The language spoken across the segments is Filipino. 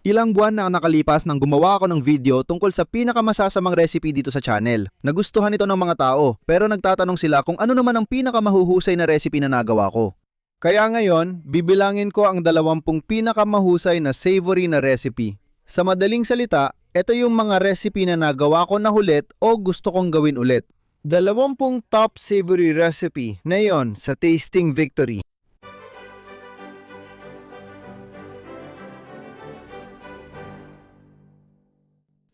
Ilang buwan na ang nakalipas nang gumawa ako ng video tungkol sa pinakamasasamang recipe dito sa channel. Nagustuhan ito ng mga tao, pero nagtatanong sila kung ano naman ang pinakamahuhusay na recipe na nagawa ko. Kaya ngayon, bibilangin ko ang 20 pinakamahusay na savory na recipe. Sa madaling salita, ito yung mga recipe na nagawa ko na ulit o gusto kong gawin ulit. 20 top savory recipe na yon sa Tasting Victory.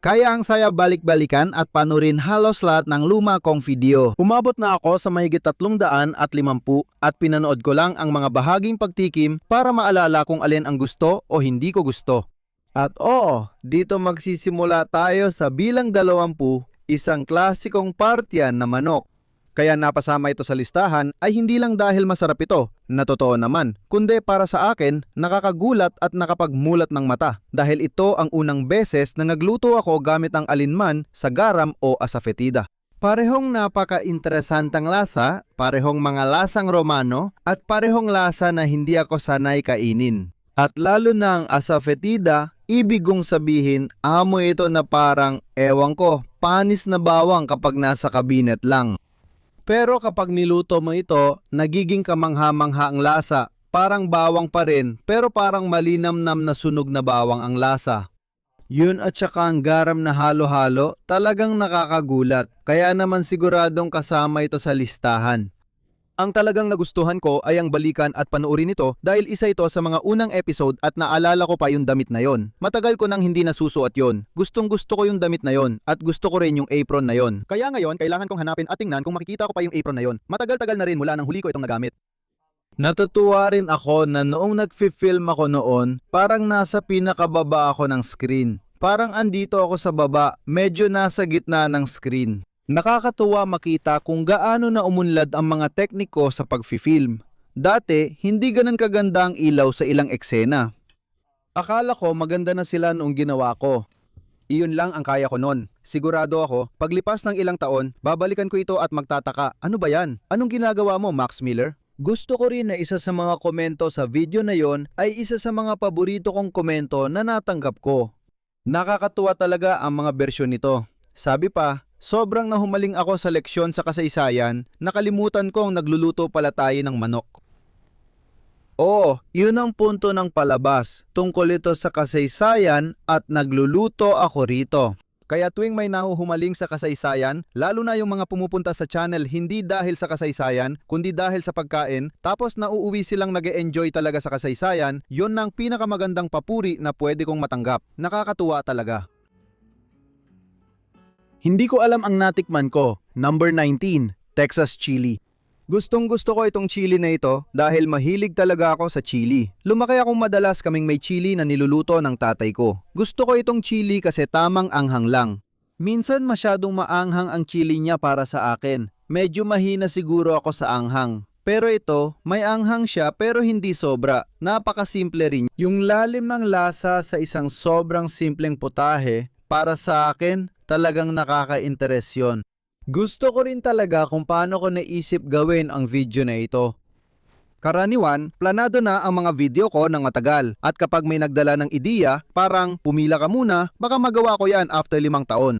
Kaya ang saya balik-balikan at panurin halos lahat ng luma kong video. Umabot na ako sa mahigit 350 at pinanood ko lang ang mga bahaging pagtikim para maalala kung alin ang gusto o hindi ko gusto. At oo, dito magsisimula tayo sa bilang 20, isang klasikong partyan na manok. Kaya napasama ito sa listahan ay hindi lang dahil masarap ito, na totoo naman, kundi para sa akin nakakagulat at nakapagmulat ng mata dahil ito ang unang beses na nagluto ako gamit ang alinman sa garam o asafetida. Parehong napaka-interesantang lasa, parehong mga lasang Romano at parehong lasa na hindi ako sanay kainin. At lalo na ang asafetida, ibig kong sabihin amoy ito na parang ewan ko, panis na bawang kapag nasa kabinet lang. Pero kapag niluto mo ito, nagiging kamangha-mangha ang lasa. Parang bawang pa rin, pero parang malinamnam na sunog na bawang ang lasa. Yun at saka ang garam na halo-halo, talagang nakakagulat. Kaya naman siguradong kasama ito sa listahan. Ang talagang nagustuhan ko ay ang balikan at panoorin ito dahil isa ito sa mga unang episode at naalala ko pa yung damit na yon. Matagal ko nang hindi nasusuot yon. Gustong gusto ko yung damit na yon at gusto ko rin yung apron na yon. Kaya ngayon, kailangan kong hanapin at tingnan kung makikita ko pa yung apron na yon. Matagal-tagal na rin mula nang huli ko itong nagamit. Natutuwa rin ako na noong nagfi-film ako noon, parang nasa pinakababa ako ng screen. Parang andito ako sa baba, medyo nasa gitna ng screen. Nakakatuwa makita kung gaano na umunlad ang mga tekniko sa pag-film. Dati, hindi ganun kaganda ang ilaw sa ilang eksena. Akala ko maganda na sila noong ginawa ko. Iyon lang ang kaya ko noon. Sigurado ako, paglipas ng ilang taon, babalikan ko ito at magtataka, ano ba yan? Anong ginagawa mo, Max Miller? Gusto ko rin na isa sa mga komento sa video na yon ay isa sa mga paborito kong komento na natanggap ko. Nakakatuwa talaga ang mga bersyon nito. Sabi pa, sobrang nahumaling ako sa leksyon sa kasaysayan, nakalimutan kong nagluluto pala tayo ng manok. Oo, yun ang punto ng palabas. Tungkol ito sa kasaysayan at nagluluto ako rito. Kaya tuwing may nahuhumaling sa kasaysayan, lalo na yung mga pumupunta sa channel hindi dahil sa kasaysayan, kundi dahil sa pagkain, tapos nauuwi silang nag-e-enjoy talaga sa kasaysayan, yun ang pinakamagandang papuri na pwede kong matanggap. Nakakatuwa talaga. Hindi ko alam ang natikman ko. Number 19, Texas Chili. Gustong gusto ko itong chili na ito dahil mahilig talaga ako sa chili. Lumaki akong madalas kaming may chili na niluluto ng tatay ko. Gusto ko itong chili kasi tamang anghang lang. Minsan masyadong maanghang ang chili niya para sa akin. Medyo mahina siguro ako sa anghang. Pero ito, may anghang siya pero hindi sobra. Napakasimple rin. Yung lalim ng lasa sa isang sobrang simpleng putahe, para sa akin, talagang nakaka-interes yun. Gusto ko rin talaga kung paano ko naisip gawin ang video na ito. Karaniwan, planado na ang mga video ko ng matagal at kapag may nagdala ng ideya, parang pumila ka muna, baka magawa ko yan after 5 taon.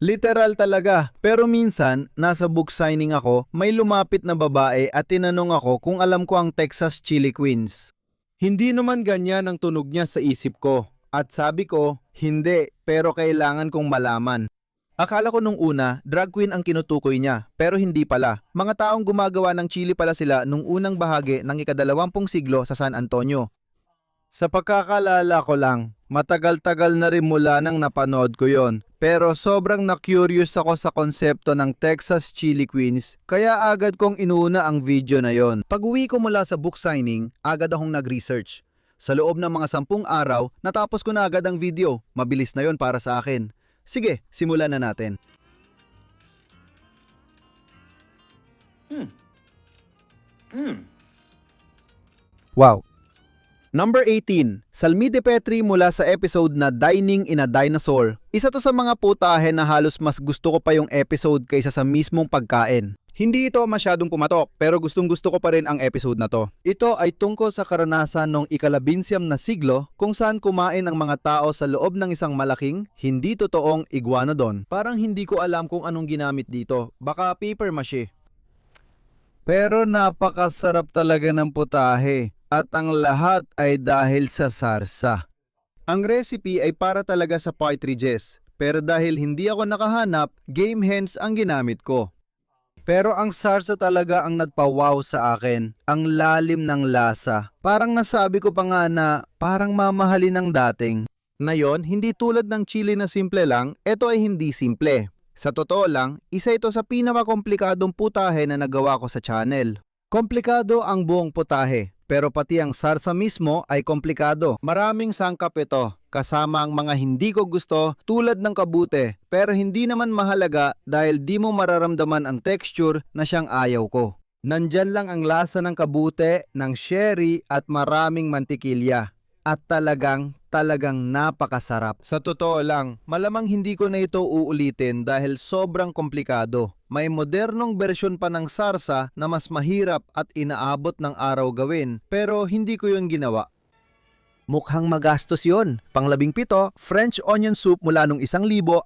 Literal talaga, pero minsan, nasa book signing ako, may lumapit na babae at tinanong ako kung alam ko ang Texas Chili Queens. Hindi naman ganyan ang tunog niya sa isip ko at sabi ko, hindi, pero kailangan kong malaman. Akala ko nung una, drag queen ang kinutukoy niya, pero hindi pala. Mga taong gumagawa ng chili pala sila nung unang bahagi ng ika-20 siglo sa San Antonio. Sa pagkakalala ko lang, matagal-tagal na rin mula nang napanood ko yon. Pero sobrang na-curious ako sa konsepto ng Texas Chili Queens, kaya agad kong inuna ang video na yon. Pag-uwi ko mula sa book signing, agad akong nag-research. Sa loob ng mga 10 araw, natapos ko na agad ang video. Mabilis na yon para sa akin. Sige, simulan na natin. Wow! Number 18, Salmi de Petri mula sa episode na Dining in a Dinosaur. Isa to sa mga putahe na halos mas gusto ko pa yung episode kaysa sa mismong pagkain. Hindi ito masyadong pumatok pero gustong-gusto ko pa rin ang episode na to. Ito ay tungkol sa karanasan noong ika-labinsyam na siglo kung saan kumain ang mga tao sa loob ng isang malaking, hindi totoong iguanodon. Parang hindi ko alam kung anong ginamit dito. Baka paper mache. Pero napakasarap talaga ng putahe at ang lahat ay dahil sa sarsa. Ang recipe ay para talaga sa partridges pero dahil hindi ako nakahanap, game hens ang ginamit ko. Pero ang sarsa talaga ang nagpa-wow sa akin. Ang lalim ng lasa. Parang nasabi ko pa nga na parang mamahalin ng dating. Ngayon, hindi tulad ng chili na simple lang, ito ay hindi simple. Sa totoo lang, isa ito sa pinakakomplikadong putahe na nagawa ko sa channel. Komplikado ang buong putahe, pero pati ang sarsa mismo ay komplikado. Maraming sangkap ito, kasama ang mga hindi ko gusto tulad ng kabute, pero hindi naman mahalaga dahil di mo mararamdaman ang texture na siyang ayaw ko. Nandyan lang ang lasa ng kabute, ng sherry at maraming mantikilya. At talagang napakasarap. Sa totoo lang, malamang hindi ko na ito uulitin dahil sobrang komplikado. May modernong bersyon pa ng sarsa na mas mahirap at inaabot ng araw gawin, pero hindi ko yun ginawa. Mukhang magastos yun. Pang-17, French onion soup mula nung 1,651.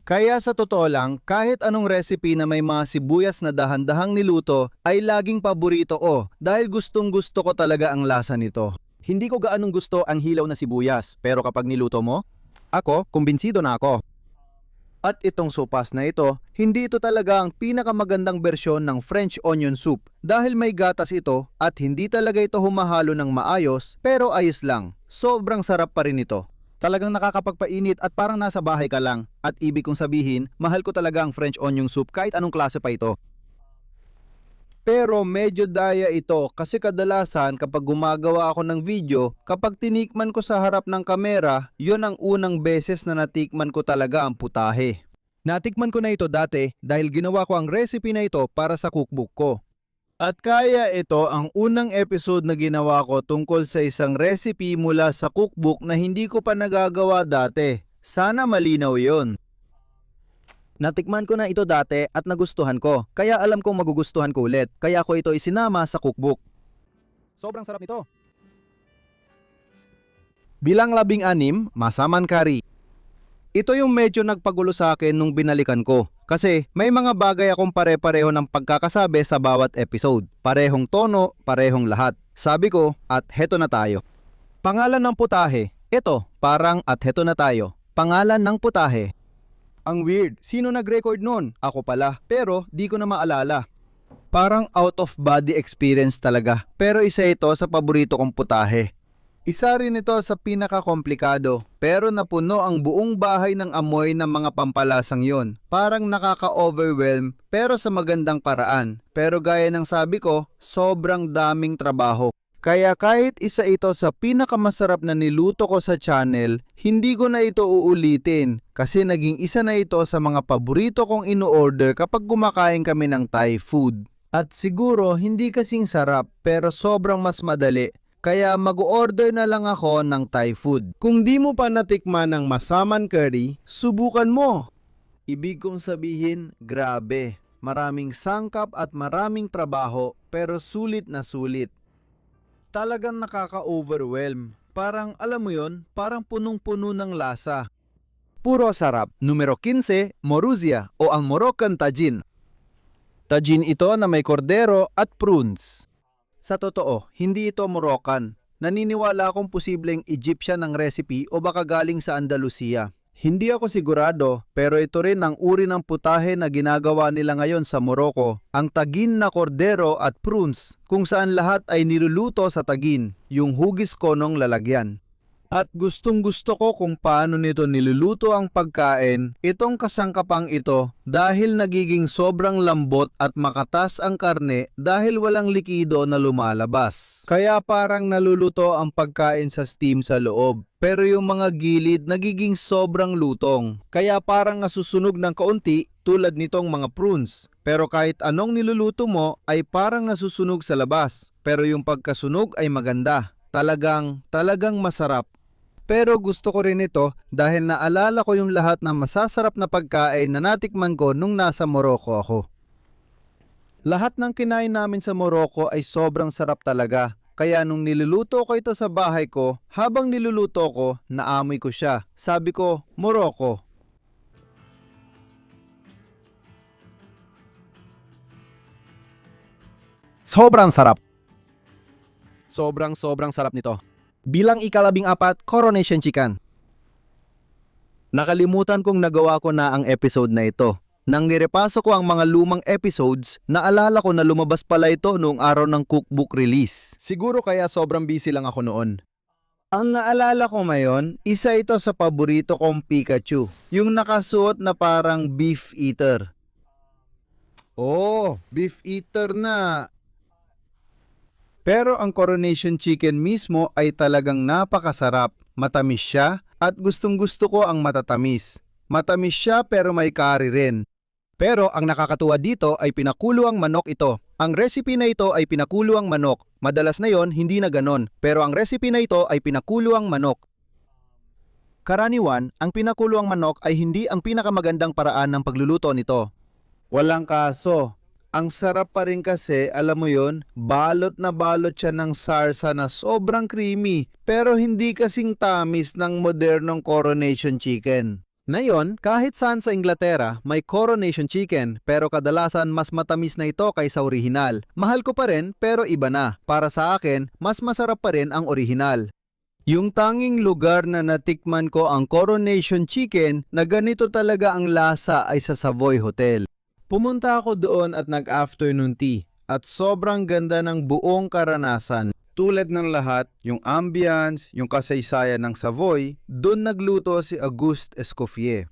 Kaya sa totoo lang, kahit anong recipe na may mga sibuyas na dahan-dahang niluto ay laging paborito ko dahil gustong-gusto ko talaga ang lasa nito. Hindi ko gaanong gusto ang hilaw na sibuyas, pero kapag niluto mo, ako, kumbinsido na ako. At itong sopas na ito, hindi ito talaga ang pinakamagandang bersyon ng French onion soup dahil may gatas ito at hindi talaga ito humahalo ng maayos pero ayos lang. Sobrang sarap pa rin ito. Talagang nakakapagpainit at parang nasa bahay ka lang. At ibig kong sabihin, mahal ko talaga ang French onion soup kahit anong klase pa ito. Pero medyo daya ito kasi kadalasan kapag gumagawa ako ng video, kapag tinikman ko sa harap ng kamera, yun ang unang beses na natikman ko talaga ang putahe. Natikman ko na ito dati dahil ginawa ko ang recipe na ito para sa cookbook ko. At kaya ito ang unang episode na ginawa ko tungkol sa isang recipe mula sa cookbook na hindi ko pa nagagawa dati. Sana malinaw yon. Natikman ko na ito dati at nagustuhan ko, kaya alam kong magugustuhan ko ulit, kaya ko ito isinama sa cookbook. Sobrang sarap nito. Bilang 16, masaman curry. Ito yung medyo nagpagulo sa akin nung binalikan ko. Kasi may mga bagay akong pare-pareho ng pagkakasabi sa bawat episode. Parehong tono, parehong lahat. Sabi ko, at heto na tayo. Pangalan ng putahe. Ito, parang at heto na tayo. Pangalan ng putahe. Ang weird, sino nag-record nun? Ako pala, pero di ko na maalala. Parang out of body experience talaga. Pero isa ito sa paborito kong putahe. Isa rin ito sa pinaka-komplikado, pero napuno ang buong bahay ng amoy ng mga pampalasang yon. Parang nakaka-overwhelm, pero sa magandang paraan. Pero gaya ng sabi ko, sobrang daming trabaho. Kaya kahit isa ito sa pinakamasarap na niluto ko sa channel, hindi ko na ito uulitin. Kasi naging isa na ito sa mga paborito kong ino-order kapag kumakain kami ng Thai food. At siguro hindi kasing sarap, pero sobrang mas madali. Kaya mag-order na lang ako ng Thai food. Kung di mo pa natikman ng masaman curry, subukan mo. Ibig kong sabihin, grabe. Maraming sangkap at maraming trabaho, pero sulit na sulit. Talagang nakaka-overwhelm. Parang alam mo yon, parang punong-puno ng lasa. Puro sarap. Numero 15, Moruzia o ang Moroccan Tajin. Tajin ito na may kordero at prunes. Sa totoo, hindi ito Moroccan. Naniniwala akong posibleng Egyptian ang recipe o baka galing sa Andalusia. Hindi ako sigurado, pero ito rin ang uri ng putahe na ginagawa nila ngayon sa Morocco, ang tagin na kordero at prunes, kung saan lahat ay niluluto sa tagin, yung hugis konong lalagyan. At gustong-gusto ko kung paano nito niluluto ang pagkain, itong kasangkapang ito, dahil nagiging sobrang lambot at makatas ang karne dahil walang likido na lumalabas. Kaya parang naluluto ang pagkain sa steam sa loob, pero yung mga gilid nagiging sobrang lutong. Kaya parang nasusunog ng kaunti tulad nitong mga prunes. Pero kahit anong niluluto mo ay parang nasusunog sa labas, pero yung pagkasunog ay maganda. Talagang masarap. Pero gusto ko rin ito dahil naalala ko yung lahat ng masasarap na pagkain na natikman ko nung nasa Morocco ako. Lahat ng kinain namin sa Morocco ay sobrang sarap talaga. Kaya nung niluluto ko ito sa bahay ko, habang niluluto ko, naamoy ko siya. Sabi ko, Morocco. Sobrang sarap. Sobrang sarap nito. Bilang ika-14, Coronation Chicken. Nakalimutan kong nagawa ko na ang episode na ito. Nang nirepaso ko ang mga lumang episodes, naalala ko na lumabas pala ito noong araw ng cookbook release. Siguro kaya sobrang busy lang ako noon. Ang naalala ko ngayon, isa ito sa paborito kong Pikachu. Yung nakasuot na parang beef eater. Oh, beef eater na. Pero ang Coronation Chicken mismo ay talagang napakasarap. Matamis siya at gustong-gusto ko ang matatamis. Matamis siya pero may curry rin. Pero ang nakakatuwa dito ay pinakulo ang manok ito. Ang recipe na ito ay pinakulo ang manok. Madalas na yon hindi na ganon. Pero ang recipe na ito ay pinakulo ang manok. Karaniwan, ang pinakulo ang manok ay hindi ang pinakamagandang paraan ng pagluluto nito. Walang kaso. Ang sarap pa rin kasi, alam mo yon, balot na balot siya ng sarsa na sobrang creamy, pero hindi kasing tamis ng modernong Coronation Chicken. Ngayon, kahit saan sa Inglaterra, may Coronation Chicken, pero kadalasan mas matamis na ito kaysa orihinal. Mahal ko pa rin, pero iba na. Para sa akin, mas masarap pa rin ang orihinal. Yung tanging lugar na natikman ko ang Coronation Chicken na ganito talaga ang lasa ay sa Savoy Hotel. Pumunta ako doon at nag-afternoon tea at sobrang ganda ng buong karanasan. Tulad ng lahat, yung ambience, yung kasaysayan ng Savoy, doon nagluto si Auguste Escoffier.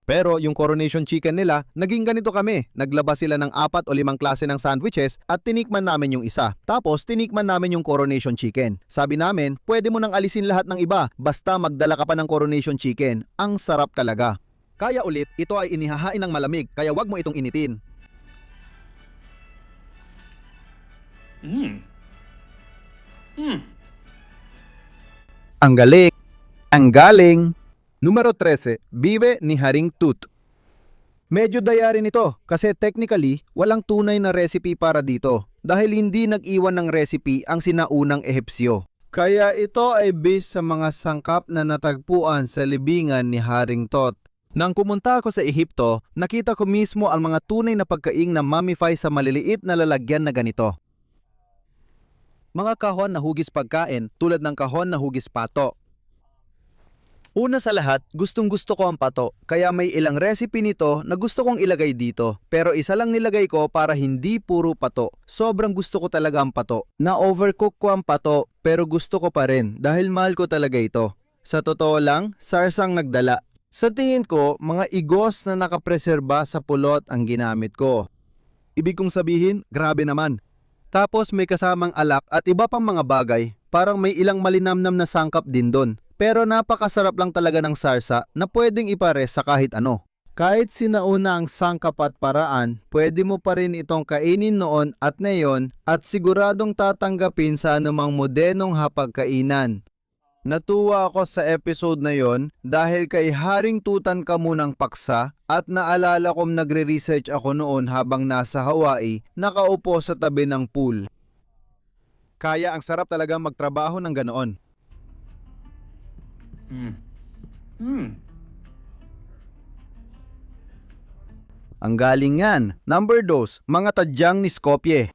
Pero yung Coronation Chicken nila, naging ganito kami. Naglabas sila ng 4 o 5 klase ng sandwiches at tinikman namin yung isa. Tapos tinikman namin yung Coronation Chicken. Sabi namin, pwede mo nang alisin lahat ng iba, basta magdala ka pa ng Coronation Chicken. Ang sarap talaga. Kaya ulit, ito ay inihahain ng malamig, kaya wag mo itong initin. Ang galing! Ang galing! Numero 13, Bibe ni Haring Tut. Medyo daya rin ito kasi technically walang tunay na recipe para dito dahil hindi nag-iwan ng recipe ang sinaunang Ehipsyo. Kaya ito ay based sa mga sangkap na natagpuan sa libingan ni Haring Tut. Nang pumunta ako sa Ehipto, nakita ko mismo ang mga tunay na pagkaing na mummify sa maliliit na lalagyan na ganito. Mga kahon na hugis pagkain tulad ng kahon na hugis pato. Una sa lahat, gustong-gusto ko ang pato, kaya may ilang recipe nito na gusto kong ilagay dito. Pero isa lang nilagay ko para hindi puro pato. Sobrang gusto ko talaga ang pato. Na-overcook ko ang pato, pero gusto ko pa rin dahil mahal ko talaga ito. Sa totoo lang, sarsang nagdala. Sa tingin ko, mga igos na nakapreserba sa pulot ang ginamit ko. Ibig kong sabihin, grabe naman. Tapos may kasamang alak at iba pang mga bagay, parang may ilang malinamnam na sangkap din doon. Pero napakasarap lang talaga ng sarsa na pwedeng ipares sa kahit ano. Kahit sinauna ang sangkap at paraan, pwede mo pa rin itong kainin noon at ngayon at siguradong tatanggapin sa anumang modernong hapagkainan. Natuwa ako sa episode na yon dahil kay Haring Tutankhamun paksa at naalala kong nagre-research ako noon habang nasa Hawaii, nakaupo sa tabi ng pool. Kaya ang sarap talaga magtrabaho ng ganoon. Ang galingan. Number 2, mga tadyang ni Skopje.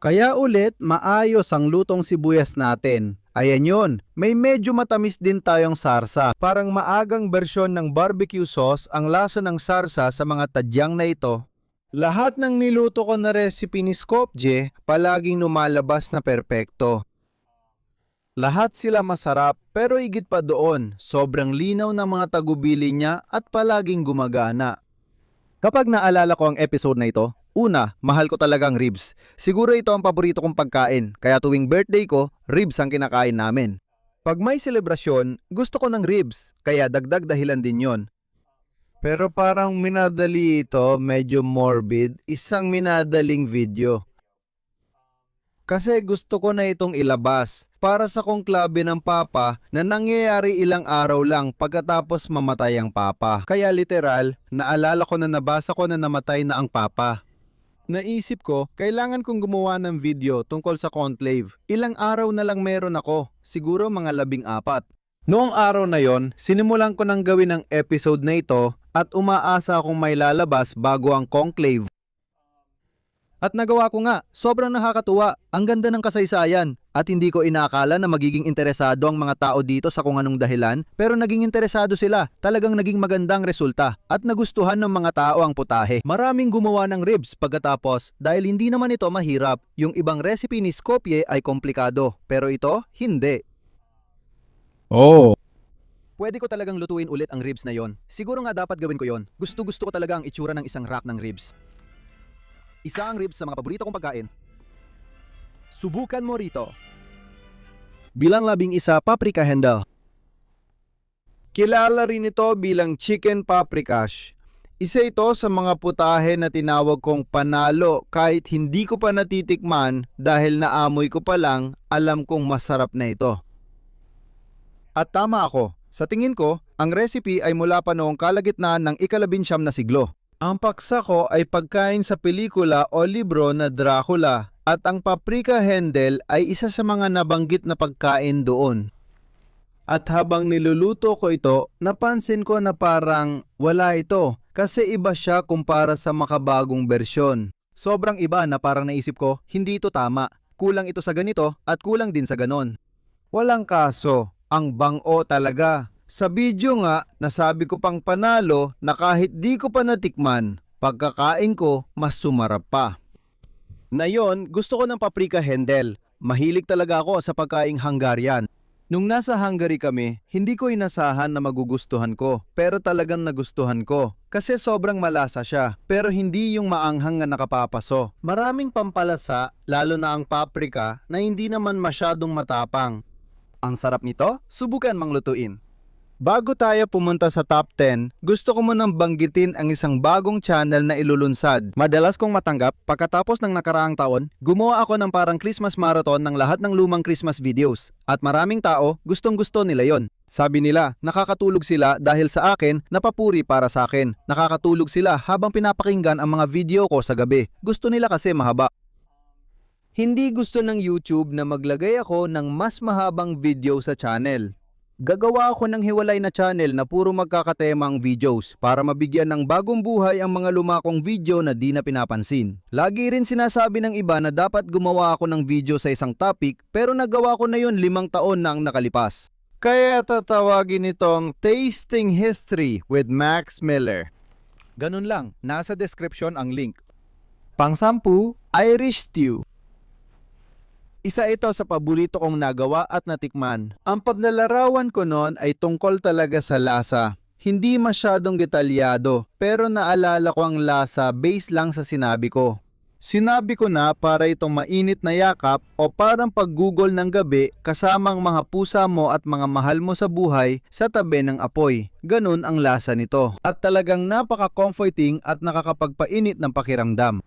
Kaya ulit, maayos ang lutong sibuyas natin. Ayan yun, may medyo matamis din tayong sarsa. Parang maagang bersyon ng barbecue sauce ang lasa ng sarsa sa mga tadyang na ito. Lahat ng niluto ko na recipe ni Skopje, palaging lumalabas na perpekto. Lahat sila masarap, pero higit pa doon, sobrang linaw ng mga tagubili niya at palaging gumagana. Kapag naalala ko ang episode na ito, una, mahal ko talagang ribs. Siguro ito ang paborito kong pagkain, kaya tuwing birthday ko, ribs ang kinakain namin. Pag may selebrasyon, gusto ko ng ribs, kaya dagdag dahilan din yon. Pero parang minadali ito, medyo morbid, isang minadaling video. Kasi gusto ko na itong ilabas para sa kongklabe ng papa na nangyayari ilang araw lang pagkatapos mamatay ang papa. Kaya literal, naalala ko na nabasa ko na namatay na ang papa. Naisip ko, kailangan kong gumawa ng video tungkol sa conclave. Ilang araw na lang meron ako, siguro mga 14. Noong araw na yon, sinimulan ko nang gawin ang episode na ito at umaasa akong may lalabas bago ang conclave. At nagawa ko nga, sobrang nakakatuwa, ang ganda ng kasaysayan. At hindi ko inaakala na magiging interesado ang mga tao dito sa kung anong dahilan, pero naging interesado sila, talagang naging magandang resulta, at nagustuhan ng mga tao ang putahe. Maraming gumawa ng ribs pagkatapos dahil hindi naman ito mahirap. Yung ibang recipe ni Skopje ay komplikado, pero ito, hindi. Oh. Pwede ko talagang lutuin ulit ang ribs na yon. Siguro nga dapat gawin ko yon. Gusto ko talaga ang itsura ng isang rack ng ribs. Isa ang ribs sa mga paborito kong pagkain. Subukan mo rito. Bilang 11, paprika handle. Kilala rin ito bilang chicken paprikash. Isa ito sa mga putahe na tinawag kong panalo kahit hindi ko pa natitikman dahil naamoy ko pa lang, alam kong masarap na ito. At tama ako. Sa tingin ko, ang recipe ay mula pa noong kalagitnaan ng ika-19 na siglo. Ang paksa ko ay pagkain sa pelikula o libro na Dracula at ang paprika hendel ay isa sa mga nabanggit na pagkain doon. At habang niluluto ko ito, napansin ko na parang wala ito kasi iba siya kumpara sa makabagong bersyon. Sobrang iba na parang naisip ko, hindi ito tama. Kulang ito sa ganito at kulang din sa ganon. Walang kaso, ang bango talaga. Sa video nga, nasabi ko pang panalo na kahit di ko pa natikman, pagkakain ko, mas sumarap pa. Ngayon, gusto ko ng paprika hendel. Mahilig talaga ako sa pagkaing Hungarian. Nung nasa Hungary kami, hindi ko inasahan na magugustuhan ko, pero talagang nagustuhan ko. Kasi sobrang malasa siya, pero hindi yung maanghang na nakapapaso. Maraming pampalasa, lalo na ang paprika, na hindi naman masyadong matapang. Ang sarap nito, subukan mang lutuin. Bago tayo pumunta sa top 10, gusto ko munang banggitin ang isang bagong channel na ilulunsad. Madalas kong matanggap, pagkatapos ng nakaraang taon, gumawa ako ng parang Christmas marathon ng lahat ng lumang Christmas videos. At maraming tao, gustong-gusto nila yon. Sabi nila, nakakatulog sila dahil sa akin, napapuri para sa akin. Nakakatulog sila habang pinapakinggan ang mga video ko sa gabi. Gusto nila kasi mahaba. Hindi gusto ng YouTube na maglagay ako ng mas mahabang video sa channel. Gagawa ako ng hiwalay na channel na puro magkakatema ang videos para mabigyan ng bagong buhay ang mga lumakong video na di na pinapansin. Lagi rin sinasabi ng iba na dapat gumawa ako ng video sa isang topic pero nagawa ko na yun 5 taon na ang nakalipas. Kaya tatawagin itong Tasting History with Max Miller. Ganun lang, nasa description ang link. Pang-10, Irish Stew. Isa ito sa paborito kong nagawa at natikman. Ang paglalarawan ko noon ay tungkol talaga sa lasa. Hindi masyadong detalyado, pero naalala ko ang lasa based lang sa sinabi ko. Sinabi ko na para itong mainit na yakap o parang pag-google ng gabi kasamang mga pusa mo at mga mahal mo sa buhay sa tabi ng apoy. Ganun ang lasa nito. At talagang napaka-comforting at nakakapagpainit ng pakiramdam.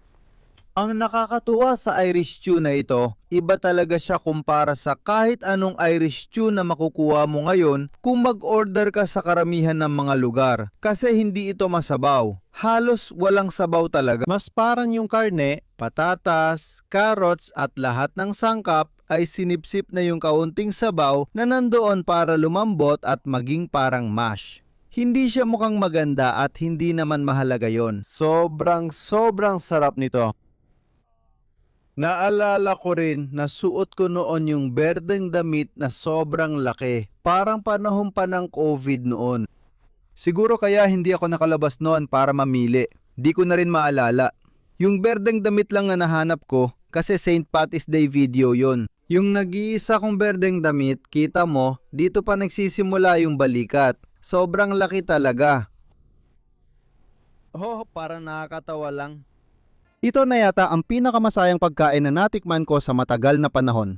Ang nakakatuwa sa Irish stew na ito, iba talaga siya kumpara sa kahit anong Irish stew na makukuha mo ngayon kung mag-order ka sa karamihan ng mga lugar. Kasi hindi ito masabaw. Halos walang sabaw talaga. Mas parang yung karne, patatas, carrots at lahat ng sangkap ay sinipsip na yung kaunting sabaw na nandoon para lumambot at maging parang mash. Hindi siya mukhang maganda at hindi naman mahalaga yon. Sobrang sarap nito. Naalala ko rin na suot ko noon yung berdeng damit na sobrang laki. Parang panahon pa ng COVID noon. Siguro kaya hindi ako nakalabas noon para mamili. Di ko na rin maalala. Yung berdeng damit lang na nahanap ko kasi St. Patty's Day video yon. Yung nag-iisa kong berdeng damit, kita mo, dito pa nagsisimula yung balikat. Sobrang laki talaga. Oh, parang nakakatawa lang. Ito na yata ang pinakamasayang pagkain na natikman ko sa matagal na panahon.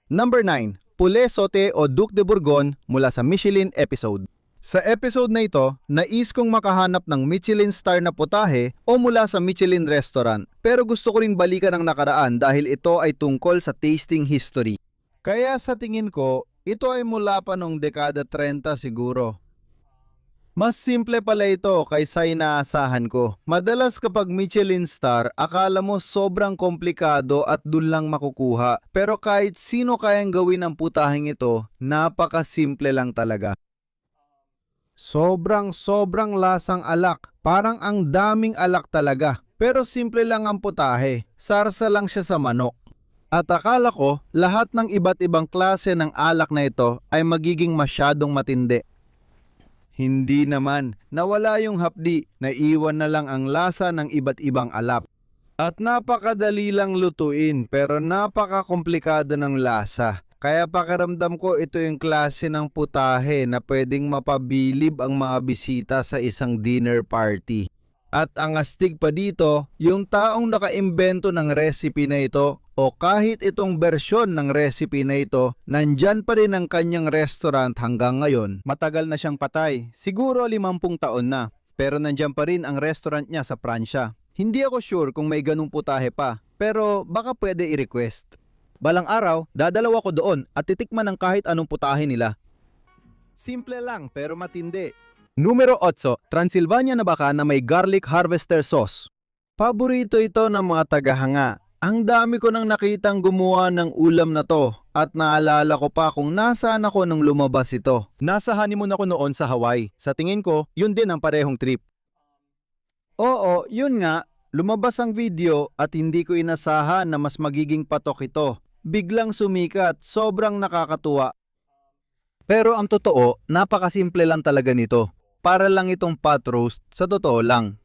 Number 9, poulet sauté o Duc de Bourgogne mula sa Michelin episode. Sa episode na ito, nais kong makahanap ng Michelin star na putahe o mula sa Michelin restaurant. Pero gusto ko rin balikan ang nakaraan dahil ito ay tungkol sa tasting history. Kaya sa tingin ko, ito ay mula pa noong dekada 30 siguro. Mas simple pala ito kaysa inaasahan ko. Madalas kapag Michelin star, akala mo sobrang komplikado at dun lang makukuha. Pero kahit sino kayang gawin ang putaheng ito, napakasimple lang talaga. Sobrang lasang alak. Parang ang daming alak talaga. Pero simple lang ang putahe. Sarsa lang siya sa manok. At akala ko, lahat ng iba't ibang klase ng alak na ito ay magiging masyadong matindi. Hindi naman. Nawala yung hapdi. Naiwan na lang ang lasa ng iba't ibang alap. At napakadali lang lutuin pero napakakomplikado ng lasa. Kaya pakiramdam ko ito yung klase ng putahe na pwedeng mapabilib ang mga bisita sa isang dinner party. At ang astig pa dito, yung taong nakaimbento ng recipe na ito o kahit itong bersyon ng recipe na ito, nandyan pa rin ang kanyang restaurant hanggang ngayon. Matagal na siyang patay, siguro 50 taon na, pero nandyan pa rin ang restaurant niya sa Pransya. Hindi ako sure kung may ganung putahe pa, pero baka pwede i-request. Balang araw, dadalaw ako doon at titikman ng kahit anong putahe nila. Simple lang pero matindi. Numero 8, Transylvania na baka na may garlic harvester sauce. Paborito ito ng mga tagahanga. Ang dami ko nang nakitang gumawa ng ulam na to at naalala ko pa kung nasaan ako nung lumabas ito. Nasa honeymoon ako noon sa Hawaii. Sa tingin ko, yun din ang parehong trip. Oo, yun nga. Lumabas ang video at hindi ko inasahan na mas magiging patok ito. Biglang sumikat, sobrang nakakatuwa. Pero ang totoo, napakasimple lang talaga nito. Para lang itong pot roast sa totoo lang.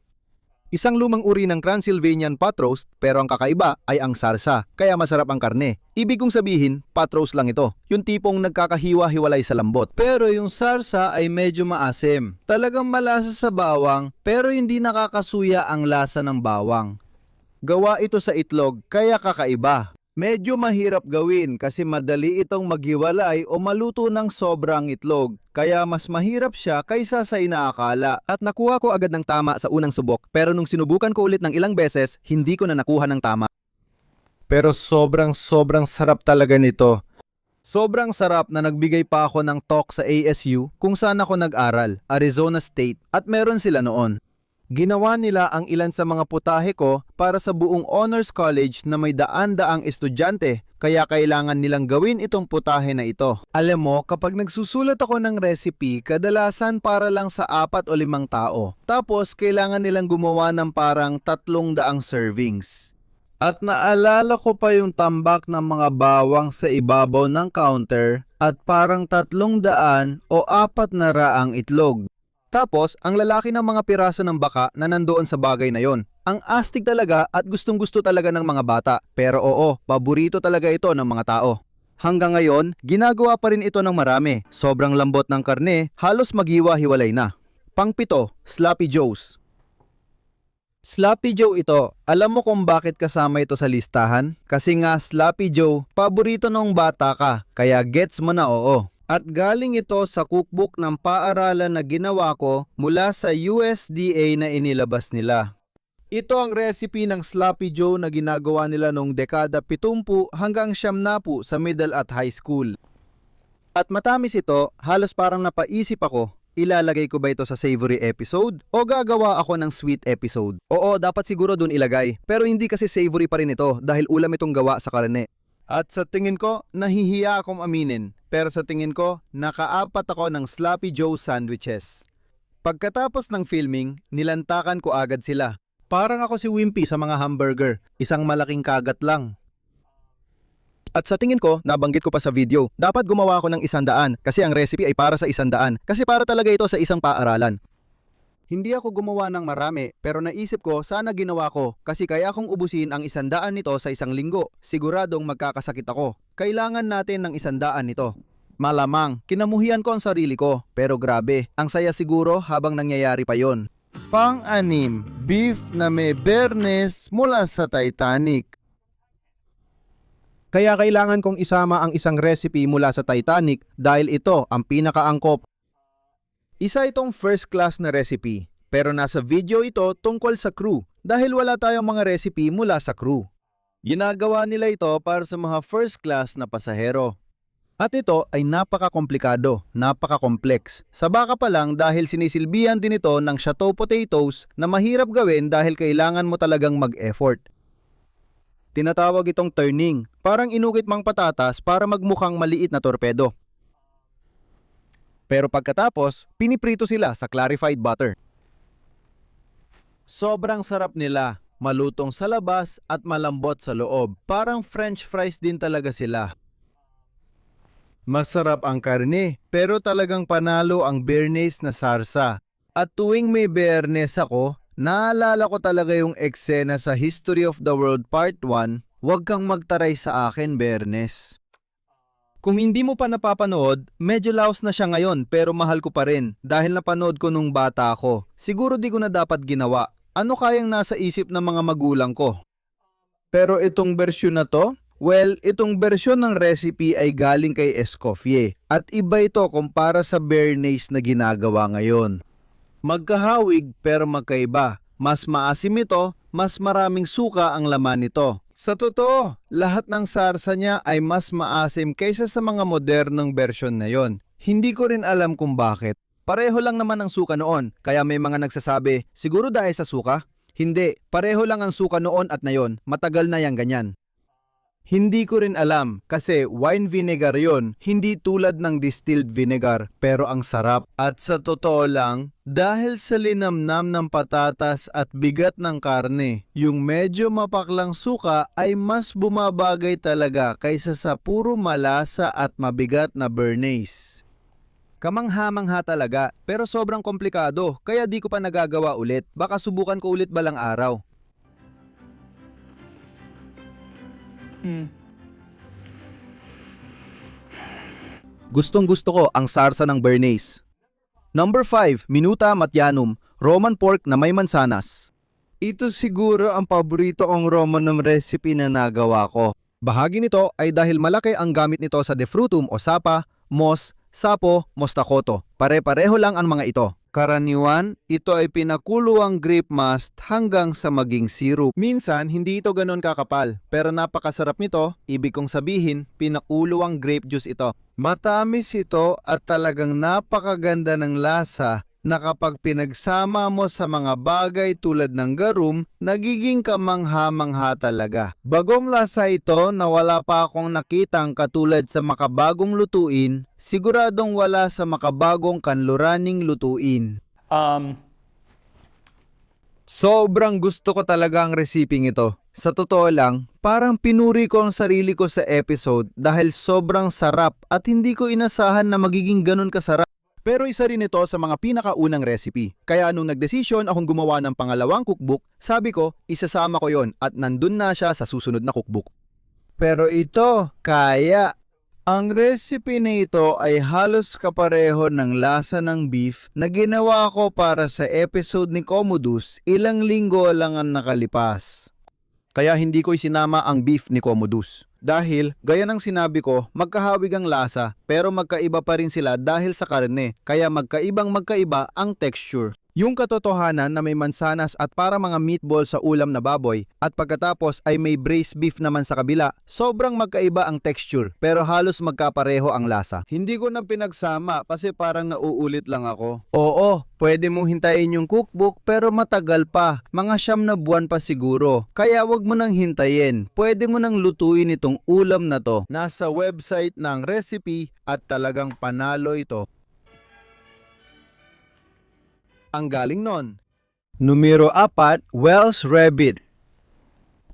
Isang lumang uri ng Transylvanian pot roast pero ang kakaiba ay ang sarsa, kaya masarap ang karne. Ibig kong sabihin, pot roast lang ito. Yung tipong nagkakahiwa-hiwalay sa lambot. Pero yung sarsa ay medyo maasim. Talagang malasa sa bawang pero hindi nakakasuya ang lasa ng bawang. Gawa ito sa itlog kaya kakaiba. Medyo mahirap gawin kasi madali itong maghiwalay o maluto ng sobrang itlog. Kaya mas mahirap siya kaysa sa inaakala. At nakuha ko agad ng tama sa unang subok pero nung sinubukan ko ulit ng ilang beses, hindi ko na nakuha ng tama. Pero sobrang sarap talaga nito. Sobrang sarap na nagbigay pa ako ng talk sa ASU kung saan ako nag-aral, Arizona State, at meron sila noon. Ginawa nila ang ilan sa mga putahe ko para sa buong honors college na may daan-daang estudyante, kaya kailangan nilang gawin itong putahe na ito. Alam mo, kapag nagsusulat ako ng recipe, kadalasan para lang sa 4 o 5 tao. Tapos, kailangan nilang gumawa ng parang 300 servings. At naalala ko pa yung tambak ng mga bawang sa ibabaw ng counter at parang 300 o 400 itlog. Tapos, ang lalaki ng mga piraso ng baka na nandoon sa bagay na yon. Ang astig talaga at gustong-gusto talaga ng mga bata. Pero oo, paborito talaga ito ng mga tao. Hanggang ngayon, ginagawa pa rin ito ng marami. Sobrang lambot ng karne, halos maghiwa-hiwalay na. Pang-7, Sloppy Joes. Sloppy Joe ito. Alam mo kung bakit kasama ito sa listahan? Kasi nga Sloppy Joe, paborito nung bata ka. Kaya gets mo na oo. At galing ito sa cookbook ng paaralan na ginawa ko mula sa USDA na inilabas nila. Ito ang recipe ng Sloppy Joe na ginagawa nila noong dekada 70 hanggang 90 sa middle at high school. At matamis ito, halos parang napaisip ako, ilalagay ko ba ito sa savory episode o gagawa ako ng sweet episode? Oo, dapat siguro dun ilagay, pero hindi kasi savory pa rin ito dahil ulam itong gawa sa karne. At sa tingin ko, nahihiya akong aminin. Pero sa tingin ko, nakaapat ako ng Sloppy Joe sandwiches. Pagkatapos ng filming, nilantakan ko agad sila. Parang ako si Wimpy sa mga hamburger, isang malaking kagat lang. At sa tingin ko, nabanggit ko pa sa video, dapat gumawa ako ng 100 kasi ang recipe ay para sa 100 kasi para talaga ito sa isang paaralan. Hindi ako gumawa ng marami pero naisip ko sana ginawa ko kasi kaya kong ubusin ang 100 nito sa isang linggo. Siguradong magkakasakit ako. Kailangan natin ng 100 nito. Malamang, kinamuhian ko ang sarili ko. Pero grabe, ang saya siguro habang nangyayari pa yon. Pang-6, beef na may bernes mula sa Titanic. Kaya kailangan kong isama ang isang recipe mula sa Titanic dahil ito ang pinakaangkop. Isa itong first class na recipe, pero nasa video ito tungkol sa crew dahil wala tayong mga recipe mula sa crew. Ginagawa nila ito para sa mga first class na pasahero. At ito ay napaka-komplikado, napaka-complex. Sa baka pa lang dahil sinisilbihan din ito ng chateau potatoes na mahirap gawin dahil kailangan mo talagang mag-effort. Tinatawag itong turning, parang inukit mang patatas para magmukhang maliit na torpedo. Pero pagkatapos, piniprito sila sa clarified butter. Sobrang sarap nila, malutong sa labas at malambot sa loob. Parang french fries din talaga sila. Masarap ang karne, pero talagang panalo ang Béarnaise na sarsa. At tuwing may Béarnaise ako, naalala ko talaga yung eksena sa History of the World Part 1, "Huwag kang magtaray sa akin, Béarnaise." Kung hindi mo pa napapanood, medyo laos na siya ngayon pero mahal ko pa rin dahil napanood ko nung bata ako. Siguro di ko na dapat ginawa. Ano kayang nasa isip ng mga magulang ko? Pero itong bersyon na to? Well, itong bersyon ng recipe ay galing kay Escoffier at iba ito kumpara sa Béarnaise na ginagawa ngayon. Magkahawig pero magkaiba. Mas maasim ito, mas maraming suka ang laman nito. Sa totoo, lahat ng sarsa niya ay mas maasim kaysa sa mga modernong bersyon na yon. Hindi ko rin alam kung bakit. Pareho lang naman ang suka noon, kaya may mga nagsasabi, siguro dahil sa suka? Hindi, pareho lang ang suka noon at ngayon, matagal na yang ganyan. Hindi ko rin alam kasi wine vinegar yon, hindi tulad ng distilled vinegar pero ang sarap. At sa totoo lang, dahil sa linamnam ng patatas at bigat ng karne, yung medyo mapaklang suka ay mas bumabagay talaga kaysa sa puro malasa at mabigat na Béarnaise. Kamangha-mangha talaga pero sobrang komplikado kaya di ko pa nagagawa ulit. Baka subukan ko ulit balang araw. Gustong gusto ko ang sarsa ng Béarnaise. Number 5, Minuta Matyanum, Roman pork na may mansanas. Ito siguro ang paborito kong Romanum recipe na nagawa ko. Bahagi nito ay dahil malaki ang gamit nito sa defrutum o sapa, mos, sapo, mostakoto. Pare-pareho lang ang mga ito. Karaniwan, ito ay pinakulo ang grape must hanggang sa maging syrup. Minsan, hindi ito ganon kakapal, pero napakasarap nito. Ibig kong sabihin, pinakulo ang grape juice ito. Matamis ito at talagang napakaganda ng lasa na kapag pinagsama mo sa mga bagay tulad ng garum, nagiging kamangha-mangha talaga. Bagong lasa ito na wala pa akong nakitang katulad sa makabagong lutuin, siguradong wala sa makabagong kanluraning lutuin. Sobrang gusto ko talaga ang resiping ito. Sa totoo lang, parang pinuri ko ang sarili ko sa episode dahil sobrang sarap at hindi ko inasahan na magiging ganun kasarap. Pero isa rin ito sa mga pinakaunang recipe. Kaya nung nagdesisyon akong gumawa ng pangalawang cookbook, sabi ko, isasama ko yon at nandun na siya sa susunod na cookbook. Pero ito, kaya. Ang recipe na ito ay halos kapareho ng lasa ng beef na ginawa ko para sa episode ni Commodus, ilang linggo lang ang nakalipas. Kaya hindi ko isinama ang beef ni Commodus. Dahil, gaya ng sinabi ko, magkahawig ang lasa pero magkaiba pa rin sila dahil sa karne, kaya magkaiba ang texture. Yung katotohanan na may mansanas at para mga meatball sa ulam na baboy at pagkatapos ay may braised beef naman sa kabila, sobrang magkaiba ang texture pero halos magkapareho ang lasa. Hindi ko na pinagsama kasi parang nauulit lang ako. Oo, pwede mong hintayin yung cookbook pero matagal pa, mga 9 na buwan pa siguro. Kaya wag mo nang hintayin, pwede mo nang lutuin itong ulam na to. Nasa website ng recipe at talagang panalo ito. Ang galing nun. Numero 4, Welsh Rabbit.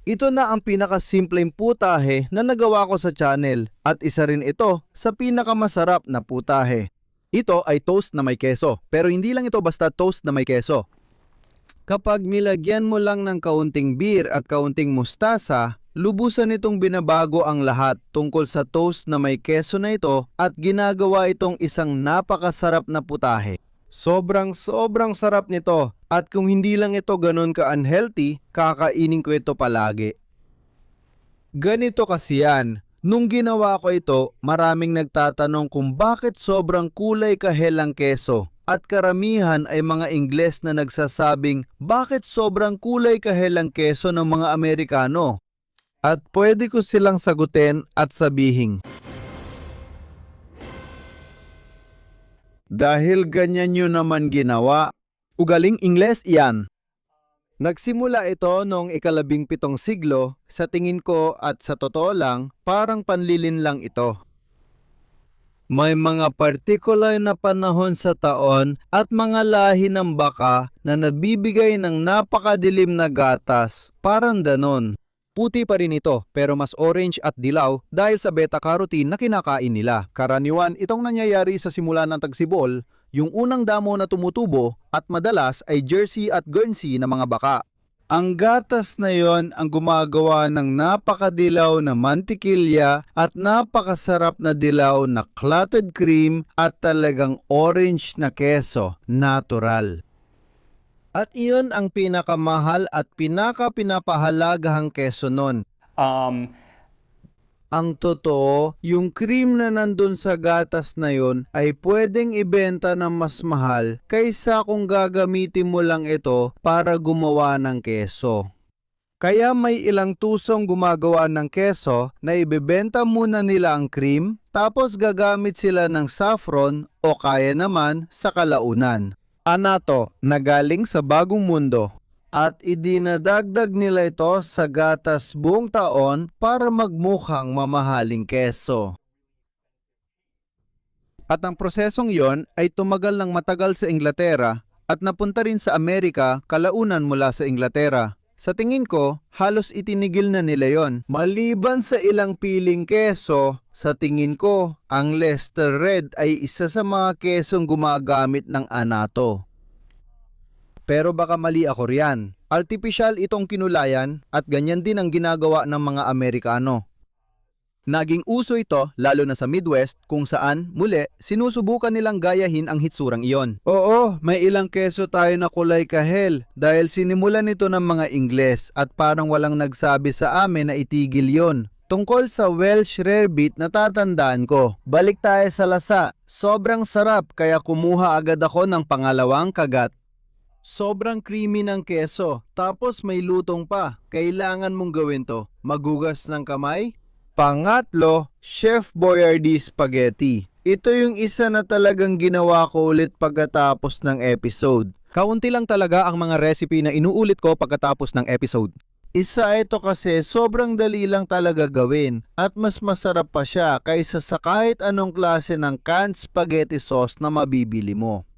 Ito na ang pinakasimpleng putahe na nagawa ko sa channel at isa rin ito sa pinakamasarap na putahe. Ito ay toast na may keso, pero hindi lang ito basta toast na may keso. Kapag nilagyan mo lang ng kaunting beer at kaunting mustasa, lubusan itong binabago ang lahat tungkol sa toast na may keso na ito at ginagawa itong isang napakasarap na putahe. Sobrang sarap nito at kung hindi lang ito ganun ka-unhealthy, kakainin ko ito palagi. Ganito kasi yan, nung ginawa ko ito, maraming nagtatanong kung bakit sobrang kulay kahel ang keso at karamihan ay mga Ingles na nagsasabing bakit sobrang kulay kahel ang keso ng mga Amerikano. At pwede ko silang sagutin at sabihin, dahil ganyan nyo naman ginawa. Ugaling Ingles iyan. Nagsimula ito noong ika-17 siglo, sa tingin ko at sa totoo lang, parang panlilin lang ito. May mga partikular na panahon sa taon at mga lahi ng baka na nagbibigay ng napakadilim na gatas, parang danon. Puti pa rin ito pero mas orange at dilaw dahil sa beta-carotene na kinakain nila. Karaniwan itong nangyayari sa simula ng tagsibol, yung unang damo na tumutubo at madalas ay Jersey at Guernsey na mga baka. Ang gatas na yon ang gumagawa ng napakadilaw na mantikilya at napakasarap na dilaw na clotted cream at talagang orange na keso, natural. At iyon ang pinakamahal at pinakapahalagahang keso nun. Ang totoo, yung cream na nandun sa gatas na yon ay pwedeng ibenta ng mas mahal kaysa kung gagamitin mo lang ito para gumawa ng keso. Kaya may ilang tusong gumagawa ng keso na ibebenta muna nila ang cream tapos gagamit sila ng saffron o kaya naman sa kalaunan. Anato na galing sa bagong mundo. At idinadagdag nila ito sa gatas buong taon para magmukhang mamahaling keso. At ang prosesong yon ay tumagal ng matagal sa Inglaterra at napunta rin sa Amerika kalaunan mula sa Inglaterra. Sa tingin ko, halos itinigil na nila yon. Maliban sa ilang piling keso, sa tingin ko, ang Leicester Red ay isa sa mga kesong gumagamit ng anato. Pero baka mali ako riyan. Artificial itong kinulayan at ganyan din ang ginagawa ng mga Amerikano. Naging uso ito lalo na sa Midwest kung saan, muli, sinusubukan nilang gayahin ang hitsurang iyon. Oo, may ilang keso tayo na kulay kahel dahil sinimulan ito ng mga Ingles at parang walang nagsabi sa amin na itigil yon. Tungkol sa Welsh Rarebit natatandaan ko. Balik tayo sa lasa. Sobrang sarap kaya kumuha agad ako ng pangalawang kagat. Sobrang creamy ng keso, tapos may lutong pa. Kailangan mong gawin to. Magugas ng kamay. Pangatlo, Chef Boyardee Spaghetti. Ito yung isa na talagang ginawa ko ulit pagkatapos ng episode. Kaunti lang talaga ang mga recipe na inuulit ko pagkatapos ng episode. Isa ito kasi sobrang dali lang talaga gawin at mas masarap pa siya kaysa sa kahit anong klase ng canned spaghetti sauce na mabibili mo.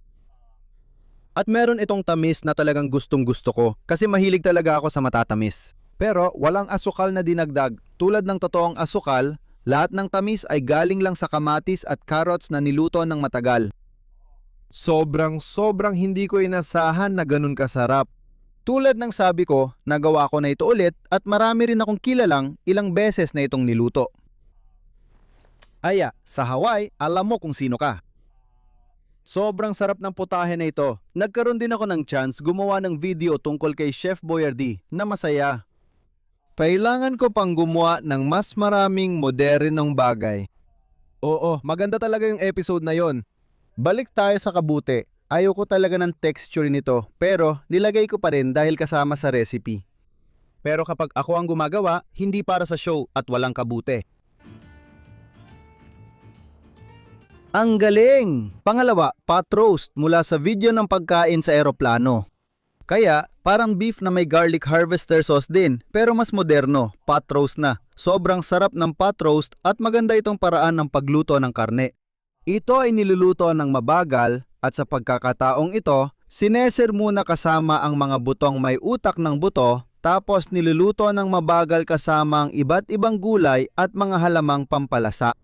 At meron itong tamis na talagang gustong-gusto ko kasi mahilig talaga ako sa matatamis. Pero walang asukal na dinagdag. Tulad ng totoong asukal, lahat ng tamis ay galing lang sa kamatis at carrots na niluto ng matagal. Sobrang hindi ko inasahan na ganun kasarap. Tulad ng sabi ko, nagawa ko na ito ulit at marami rin akong kilalang ilang beses na itong niluto. Aya, sa Hawaii, alam mo kung sino ka. Sobrang sarap ng putahe na ito. Nagkaroon din ako ng chance gumawa ng video tungkol kay Chef Boyardee na masaya. Kailangan ko pang gumawa ng mas maraming modernong bagay. Oo, maganda talaga yung episode na yon. Balik tayo sa kabute. Ayaw ko talaga ng texture nito pero nilagay ko pa rin dahil kasama sa recipe. Pero kapag ako ang gumagawa, hindi para sa show at walang kabute. Ang galing! Pangalawa, pot roast mula sa video ng pagkain sa eroplano. Kaya, parang beef na may garlic harvester sauce din, pero mas moderno, pot roast na. Sobrang sarap ng pot roast at maganda itong paraan ng pagluto ng karne. Ito ay niluluto ng mabagal at sa pagkakataong ito, sineser muna kasama ang mga butong may utak ng buto, tapos niluluto ng mabagal kasama ang iba't ibang gulay at mga halamang pampalasa.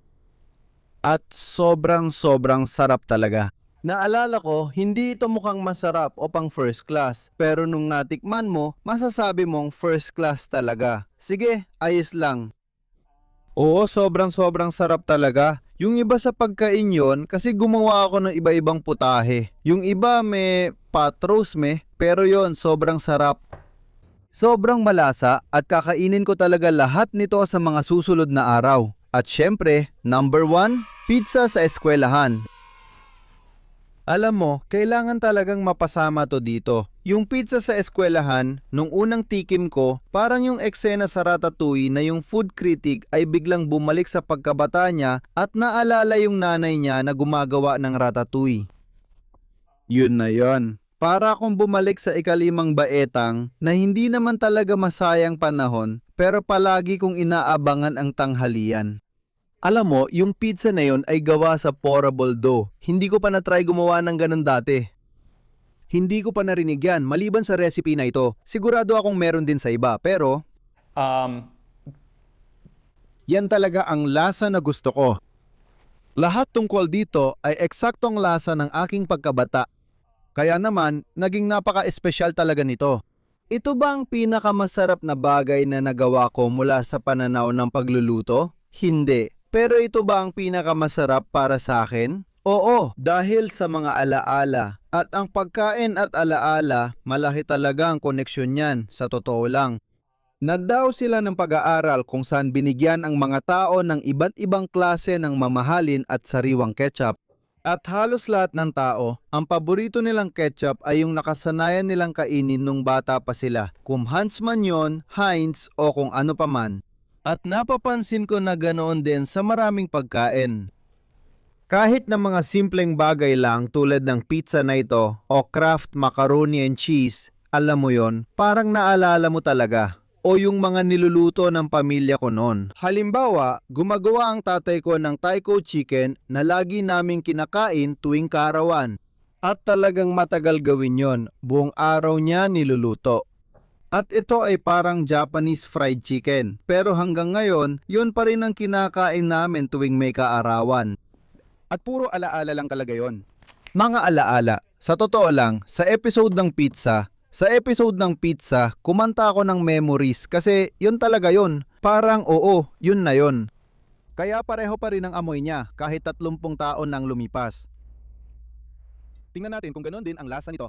At sobrang sarap talaga. Naalala ko, hindi ito mukhang masarap o pang first class. Pero nung natikman mo, masasabi mong first class talaga. Sige, ayos lang. Oo, sobrang sarap talaga. Yung iba sa pagkain yon kasi gumawa ako ng iba-ibang putahe. Yung iba may pot roast pero yon sobrang sarap. Sobrang malasa at kakainin ko talaga lahat nito sa mga susunod na araw. At syempre, number 1, pizza sa eskwelahan. Alam mo, kailangan talagang mapasama to dito. Yung pizza sa eskwelahan, nung unang tikim ko, parang yung eksena sa Ratatouille na yung food critic ay biglang bumalik sa pagkabata niya at naalala yung nanay niya na gumagawa ng Ratatouille. Yun na yon. Para akong bumalik sa ikalimang baetang na hindi naman talaga masayang panahon pero palagi kong inaabangan ang tanghalian. Alam mo, yung pizza na yon ay gawa sa pourable dough. Hindi ko pa na-try gumawa ng ganun dati. Hindi ko pa narinig yan maliban sa recipe na ito. Sigurado akong meron din sa iba pero yan talaga ang lasa na gusto ko. Lahat tungkol dito ay eksaktong lasa ng aking pagkabata. Kaya naman, naging napaka-espesyal talaga nito. Ito ba ang pinakamasarap na bagay na nagawa ko mula sa pananaw ng pagluluto? Hindi. Pero ito ba ang pinakamasarap para sa akin? Oo, dahil sa mga alaala. At ang pagkain at alaala, malaki talaga ang koneksyon niyan, sa totoo lang. Nagdaw sila ng pag-aaral kung saan binigyan ang mga tao ng iba't ibang klase ng mamahalin at sariwang ketchup. At halos lahat ng tao, ang paborito nilang ketchup ay yung nakasanayan nilang kainin nung bata pa sila. Kung Hans man yun, Heinz o kung ano pa man. At napapansin ko na ganoon din sa maraming pagkain. Kahit na mga simpleng bagay lang tulad ng pizza na ito o Kraft macaroni and cheese, alam mo yon, parang naalala mo talaga. O yung mga niluluto ng pamilya ko noon. Halimbawa, gumagawa ang tatay ko ng Taiko chicken na lagi naming kinakain tuwing kaarawan. At talagang matagal gawin yon, buong araw niya niluluto. At ito ay parang Japanese fried chicken. Pero hanggang ngayon, yun pa rin ang kinakain namin tuwing may kaarawan. At puro alaala lang talaga yon. Mga alaala, sa totoo lang, sa episode ng pizza, kumanta ako ng memories kasi yun talaga yun. Parang oo, yun na yun. Kaya pareho pa rin ang amoy niya kahit 30 taon nang lumipas. Tingnan natin kung ganoon din ang lasa nito.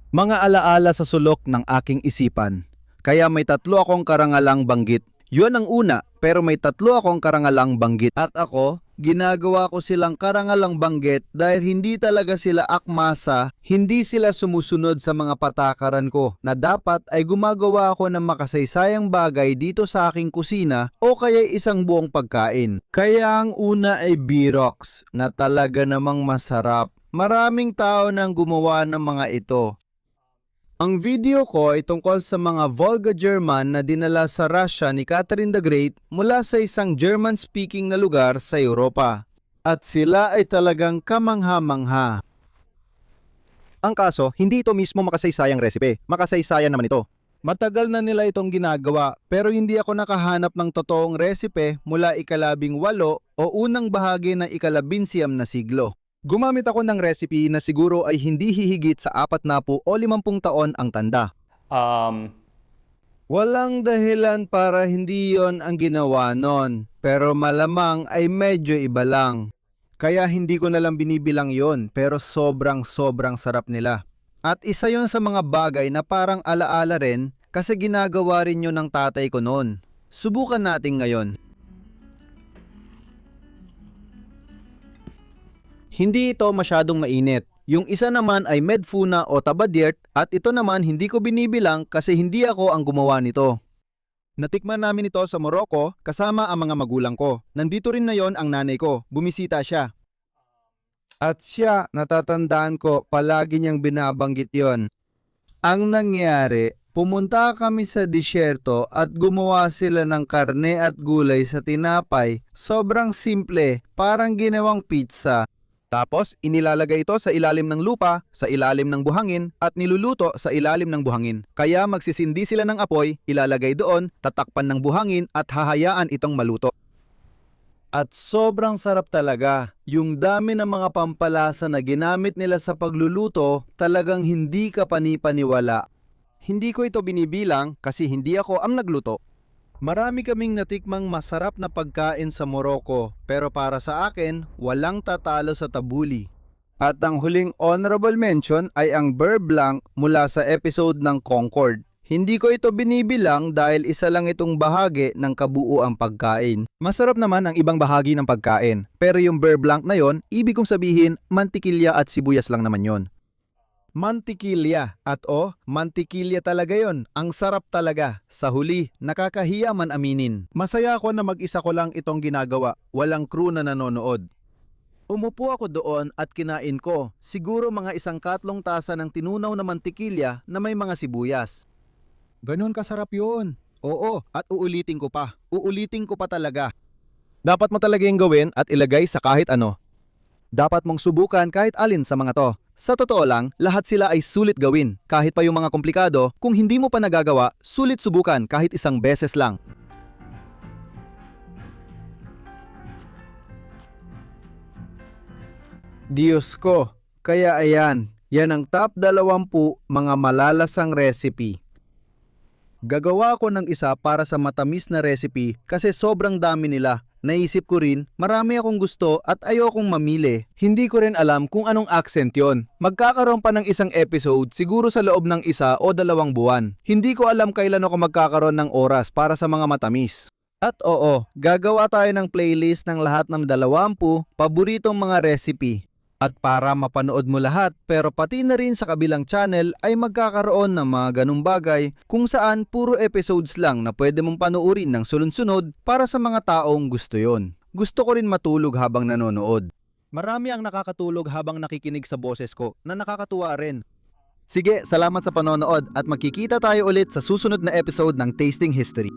Mga alaala sa sulok ng aking isipan. Kaya may 3 akong karangalang banggit. Yun ang una, pero may 3 akong karangalang banggit. At ako, ginagawa ko silang karangalang banggit dahil hindi talaga sila akmasa, hindi sila sumusunod sa mga patakaran ko na dapat ay gumagawa ako ng makasaysayang bagay dito sa aking kusina o kaya isang buong pagkain. Kaya ang una ay Birox na talaga namang masarap. Maraming tao nang gumawa ng mga ito. Ang video ko ay tungkol sa mga Volga German na dinala sa Russia ni Catherine the Great mula sa isang German-speaking na lugar sa Europa. At sila ay talagang kamangha-mangha. Ang kaso, hindi ito mismo makasaysayang recipe. Makasaysayan naman ito. Matagal na nila itong ginagawa pero hindi ako nakahanap ng totoong recipe mula ika-18 o unang bahagi ng ika-19 na siglo. Gumamit ako ng recipe na siguro ay hindi hihigit sa 40 o 50 taon ang tanda. Walang dahilan para hindi yon ang ginawa nun, pero malamang ay medyo iba lang. Kaya hindi ko nalang binibilang yon, pero sobrang sarap nila. At isa yon sa mga bagay na parang alaala rin kasi ginagawa rin yun ng tatay ko noon. Subukan natin ngayon. Hindi ito masyadong mainit. Yung isa naman ay medfuna o tabadirt at ito naman hindi ko binibilang kasi hindi ako ang gumawa nito. Natikman namin ito sa Morocco kasama ang mga magulang ko. Nandito rin na yon ang nanay ko. Bumisita siya. At siya, natatandaan ko, palagi niyang binabanggit yon. Ang nangyari, pumunta kami sa disyerto at gumawa sila ng karne at gulay sa tinapay. Sobrang simple, parang ginawang pizza. Tapos, inilalagay ito sa ilalim ng lupa, sa ilalim ng buhangin, at niluluto sa ilalim ng buhangin. Kaya magsisindi sila ng apoy, ilalagay doon, tatakpan ng buhangin, at hahayaan itong maluto. At sobrang sarap talaga. Yung dami ng mga pampalasa na ginamit nila sa pagluluto, talagang hindi ka panipaniwala. Hindi ko ito binibilang kasi hindi ako ang nagluto. Marami kaming natikmang masarap na pagkain sa Morocco, pero para sa akin, walang tatalo sa tabuli. At ang huling honorable mention ay ang beurre blanc mula sa episode ng Concord. Hindi ko ito binibilang dahil isa lang itong bahagi ng kabuuang pagkain. Masarap naman ang ibang bahagi ng pagkain, pero yung beurre blanc na yon, ibig kong sabihin, mantikilya at sibuyas lang naman yon. Mantikilya at mantikilya talaga yon. Ang sarap talaga. Sa huli, nakakahiya man aminin. Masaya ako na mag-isa ko lang itong ginagawa. Walang crew na nanonood. Umupo ako doon at kinain ko. Siguro mga 1 katlong tasa ng tinunaw na mantikilya na may mga sibuyas. Ganon kasarap yun. Oo, at uulitin ko pa. Uulitin ko pa talaga. Dapat mo talaga yung gawin at ilagay sa kahit ano. Dapat mong subukan kahit alin sa mga to. Sa totoo lang, lahat sila ay sulit gawin. Kahit pa yung mga komplikado, kung hindi mo pa nagagawa, sulit subukan kahit 1 beses lang. Diyos ko, kaya ayan, yan ang top 20 mga malalasang recipe. Gagawa ako ng isa para sa matamis na recipe kasi sobrang dami nila. Naisip ko rin, marami akong gusto at ayokong mamili. Hindi ko rin alam kung anong accent yon. Magkakaroon pa ng 1 episode siguro sa loob ng 1 o 2 buwan. Hindi ko alam kailan ako magkakaroon ng oras para sa mga matamis. At oo, gagawa tayo ng playlist ng lahat ng 20 paboritong mga recipe. At para mapanood mo lahat, pero pati na rin sa kabilang channel ay magkakaroon ng mga ganung bagay kung saan puro episodes lang na pwede mong panuorin ng sunod-sunod para sa mga taong gusto yon. Gusto ko rin matulog habang nanonood. Marami ang nakakatulog habang nakikinig sa boses ko na nakakatuwa rin. Sige, salamat sa panonood at magkikita tayo ulit sa susunod na episode ng Tasting History.